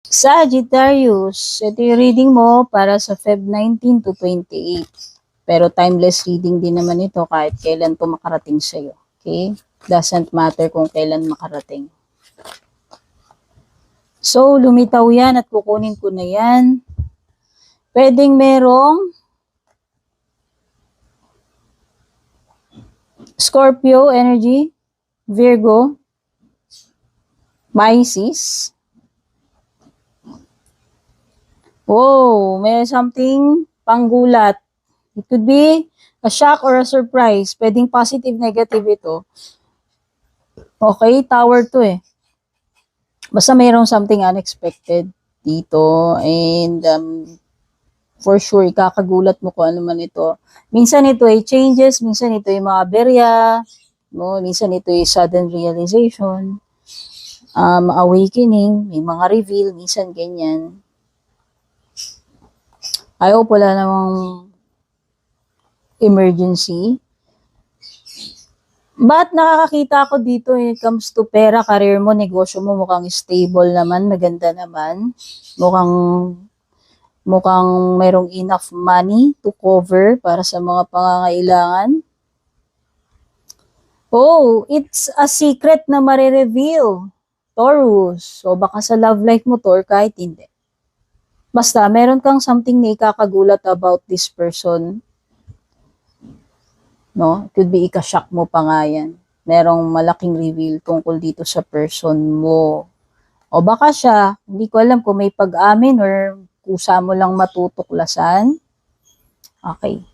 Sagittarius, ito yung reading mo para sa Feb 19 to 28. Pero timeless reading din naman ito kahit kailan ito makarating sa'yo. Okay? Doesn't matter kung kailan makarating. So, lumitaw yan at kukunin ko na yan. Pwedeng merong Scorpio energy, Virgo, Pisces. Oh, may something panggulat. It could be a shock or a surprise. Pwedeng positive, negative ito. Okay, tower to eh. Basta mayroong something unexpected dito. And for sure, ikakagulat mo kung ano man ito. Minsan ito ay changes, minsan ito ay mga berya, no? Minsan ito ay sudden realization, awakening, may mga reveal, minsan ganyan. I hope wala namang emergency. But nakakakita ako dito when it comes to pera, career mo, negosyo mo, mukhang stable naman, maganda naman. Mukhang mayroong enough money to cover para sa mga pangangailangan. Oh, it's a secret na marireveal, Taurus. So baka sa love life mo, Taur, kahit hindi. Basta, meron kang something na ikakagulat about this person. No? It could be ikashock mo pa nga yan. Merong malaking reveal tungkol dito sa person mo. O baka siya, hindi ko alam kung may pag-amin or kusa mo lang matutuklasan. Okay.